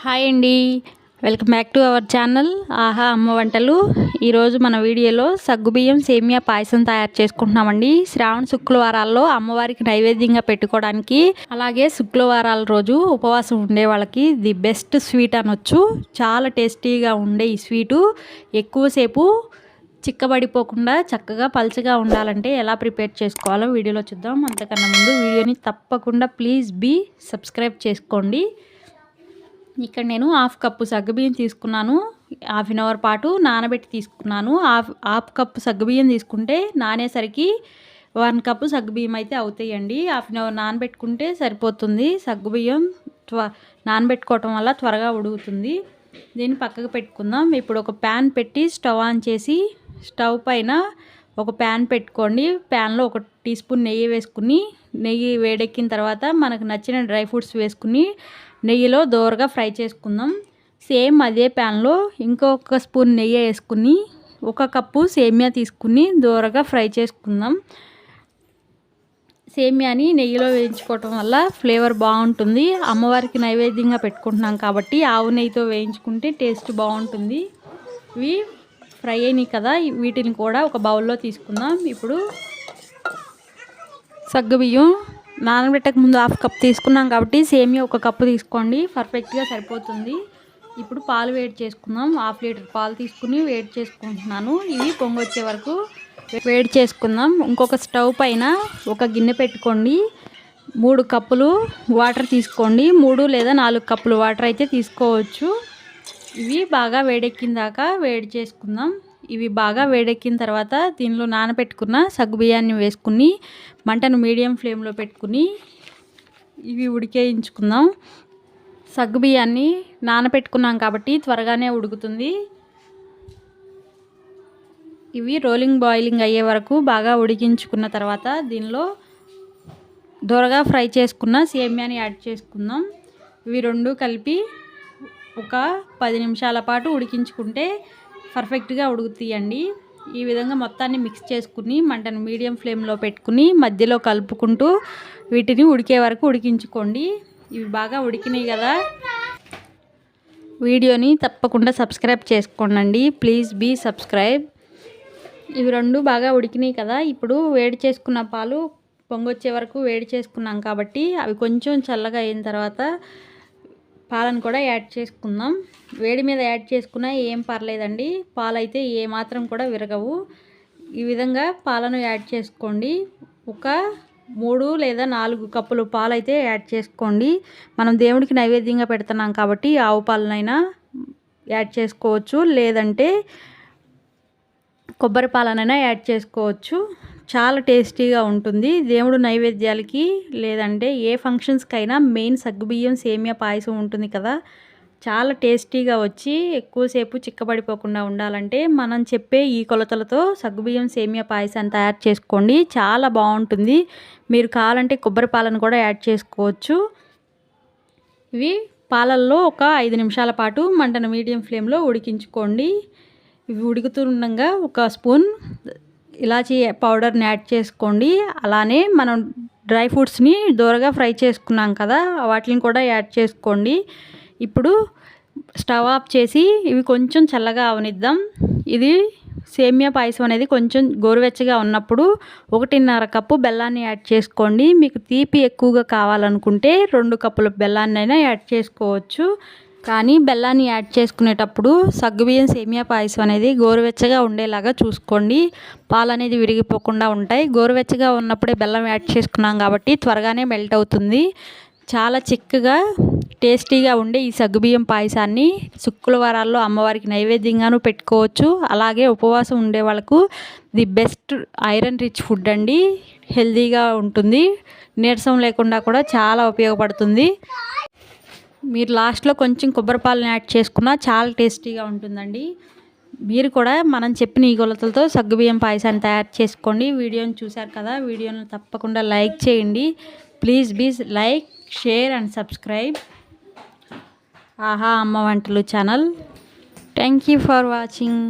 Hi అండి, welcome back to our channel ఆహా అమ్మ వంటలు. ఈరోజు మన వీడియోలో సగ్గుబియ్యం సేమియా పాయసం తయారు చేసుకుంటున్నామండి. శ్రావణ శుక్రవారాల్లో అమ్మవారికి నైవేద్యంగా పెట్టుకోవడానికి, అలాగే శుక్రవారాల రోజు ఉపవాసం ఉండే వాళ్ళకి ది బెస్ట్ స్వీట్ అనొచ్చు. చాలా టేస్టీగా ఉండే ఈ స్వీటు ఎక్కువసేపు చిక్కబడిపోకుండా చక్కగా పల్చగా ఉండాలంటే ఎలా ప్రిపేర్ చేసుకోవాలో వీడియోలో చూద్దాం. అంతకన్నా ముందు వీడియోని తప్పకుండా ప్లీజ్ సబ్స్క్రైబ్ చేసుకోండి. ఇక్కడ నేను హాఫ్ కప్పు సగ్గుబియ్యం తీసుకున్నాను. హాఫ్ అన్ అవర్ పాటు నానబెట్టి తీసుకున్నాను. హాఫ్ కప్పు సగ్గుబియ్యం తీసుకుంటే నానేసరికి 1 కప్పు సగ్గుబియ్యం అయితే అవుతాయండి. హాఫ్ అన్ అవర్ నానబెట్టుకుంటే సరిపోతుంది. సగ్గుబియ్యం నానబెట్టుకోవటం వల్ల త్వరగా ఉడుకుతుంది. దీన్ని పక్కకు పెట్టుకుందాం. ఇప్పుడు ఒక ప్యాన్ పెట్టి స్టవ్ ఆన్ చేసి స్టవ్ పైన ఒక ప్యాన్ పెట్టుకోండి. ప్యాన్లో 1 టీ స్పూన్ నెయ్యి వేసుకుని, నెయ్యి వేడెక్కిన తర్వాత మనకు నచ్చిన డ్రై ఫ్రూట్స్ వేసుకుని నెయ్యిలో దోరగా ఫ్రై చేసుకుందాం. సేమ్ అదే ప్యాన్లో ఇంకొక స్పూన్ నెయ్యి వేసుకుని 1 కప్పు సేమియా తీసుకుని దోరగా ఫ్రై చేసుకుందాం. సేమియాని నెయ్యిలో వేయించుకోవటం వల్ల ఫ్లేవర్ బాగుంటుంది. అమ్మవారికి నైవేద్యంగా పెట్టుకుంటున్నాం కాబట్టి ఆవు నెయ్యితో వేయించుకుంటే టేస్ట్ బాగుంటుంది. ఇవి ఫ్రై అయినాయి కదా, వీటిని కూడా ఒక బౌల్లో తీసుకుందాం. ఇప్పుడు సగ్గుబియ్యం నానబెట్టక ముందు హాఫ్ కప్ తీసుకున్నాం కాబట్టి సేమియా 1 కప్పు తీసుకోండి, పర్ఫెక్ట్గా సరిపోతుంది. ఇప్పుడు పాలు వేడి చేసుకుందాం. 1/2 లీటర్ పాలు తీసుకుని వేడి చేసుకుంటున్నాను. ఇవి పొంగొచ్చే వరకు వేడి చేసుకుందాం. ఇంకొక స్టవ్ పైన ఒక గిన్నె పెట్టుకోండి. 3 కప్పులు వాటర్ తీసుకోండి. 3 లేదా 4 కప్పులు వాటర్ అయితే తీసుకోవచ్చు. ఇవి బాగా వేడెక్కిన దాకా వేడి చేసుకుందాం. ఇవి బాగా వేడెక్కిన తర్వాత దీనిలో నానబెట్టుకున్న సగ్గుబియ్యాన్ని వేసుకుని మంటను మీడియం ఫ్లేమ్లో పెట్టుకుని ఇవి ఉడికేయించుకుందాం. సగ్గుబియ్యాన్ని నానబెట్టుకున్నాం కాబట్టి త్వరగానే ఉడుకుతుంది. ఇవి రోలింగ్ బాయిలింగ్ అయ్యే వరకు బాగా ఉడికించుకున్న తర్వాత దీనిలో దోరగా ఫ్రై చేసుకున్న సేమియాని యాడ్ చేసుకుందాం. ఇవి 2 కలిపి ఒక 10 నిమిషాల పాటు ఉడికించుకుంటే పర్ఫెక్ట్గా ఉడుకుతాయండి. ఈ విధంగా మొత్తాన్ని మిక్స్ చేసుకుని మంటను మీడియం ఫ్లేమ్లో పెట్టుకుని మధ్యలో కలుపుకుంటూ వీటిని ఉడికే వరకు ఉడికించుకోండి. ఇవి బాగా ఉడికినాయి కదా, వీడియోని తప్పకుండా సబ్స్క్రైబ్ చేసుకోండి. Please subscribe. ఇవి 2 బాగా ఉడికినాయి కదా. ఇప్పుడు వేడి చేసుకున్న పాలు పొంగొచ్చే వరకు వేడి చేసుకున్నాం కాబట్టి అవి కొంచెం చల్లగా అయిన తర్వాత పాలను కూడా యాడ్ చేసుకుందాం. వేడి మీద యాడ్ చేసుకున్నా ఏం పర్లేదండి, పాలైతే ఏమాత్రం కూడా విరగవు. ఈ విధంగా పాలను యాడ్ చేసుకోండి. ఒక 3 లేదా 4 కప్పులు పాలైతే యాడ్ చేసుకోండి. మనం దేవుడికి నైవేద్యంగా పెడుతున్నాం కాబట్టి ఆవు పాలనైనా యాడ్ చేసుకోవచ్చు, లేదంటే కొబ్బరి పాలనైనా యాడ్ చేసుకోవచ్చు. చాలా టేస్టీగా ఉంటుంది. దేవుడు నైవేద్యాలకి లేదంటే ఏ ఫంక్షన్స్కైనా మెయిన్ సగ్గుబియ్యం సేమియా పాయసం ఉంటుంది కదా, చాలా టేస్టీగా వచ్చి ఎక్కువసేపు చిక్కబడిపోకుండా ఉండాలంటే మనం చెప్పే ఈ కొలతలతో సగ్గుబియ్యం సేమియా పాయసాన్ని తయారు చేసుకోండి. చాలా బాగుంటుంది. మీరు కావాలంటే కొబ్బరి పాలను కూడా యాడ్ చేసుకోవచ్చు. ఇవి పాలల్లో ఒక 5 నిమిషాల పాటు మంటను మీడియం ఫ్లేమ్లో ఉడికించుకోండి. ఇవి ఉడుకుతుండగా 1 స్పూన్ ఇలాచీ పౌడర్ని యాడ్ చేసుకోండి. అలానే మనం డ్రై ఫ్రూట్స్ని దోరగా ఫ్రై చేసుకున్నాం కదా, వాటిని కూడా యాడ్ చేసుకోండి. ఇప్పుడు స్టవ్ ఆఫ్ చేసి ఇవి కొంచెం చల్లగా అవనిద్దాం. ఇది సేమియా పాయసం అనేది కొంచెం గోరువెచ్చగా ఉన్నప్పుడు 1.5 కప్పు బెల్లాన్ని యాడ్ చేసుకోండి. మీకు తీపి ఎక్కువగా కావాలనుకుంటే 2 కప్పుల బెల్లాన్ని అయినా యాడ్ చేసుకోవచ్చు. కానీ బెల్లాన్ని యాడ్ చేసుకునేటప్పుడు సగ్గుబియ్యం సేమియా పాయసం అనేది గోరువెచ్చగా ఉండేలాగా చూసుకోండి. పాలు అనేది విరిగిపోకుండా ఉంటాయి. గోరువెచ్చగా ఉన్నప్పుడే బెల్లం యాడ్ చేసుకున్నాం కాబట్టి త్వరగానే మెల్ట్ అవుతుంది. చాలా చిక్కగా టేస్టీగా ఉండే ఈ సగ్గుబియ్యం పాయసాన్ని శుక్రవారాల్లో అమ్మవారికి నైవేద్యంగాను పెట్టుకోవచ్చు. అలాగే ఉపవాసం ఉండే వాళ్ళకు the best iron rich food అండి. హెల్తీగా ఉంటుంది. నీరసం లేకుండా కూడా చాలా ఉపయోగపడుతుంది. మీరు లాస్ట్లో కొంచెం కొబ్బరి పాలను యాడ్ చేసుకున్నా చాలా టేస్టీగా ఉంటుందండి. మీరు కూడా మనం చెప్పిన ఈ కొలతలతో సగ్గుబియ్యం పాయసాన్ని తయారు చేసుకోండి. వీడియోని చూశారు కదా, వీడియోని తప్పకుండా లైక్ చేయండి. Please like, share and subscribe ఆహా అమ్మ వంటలు channel. Thank you for watching.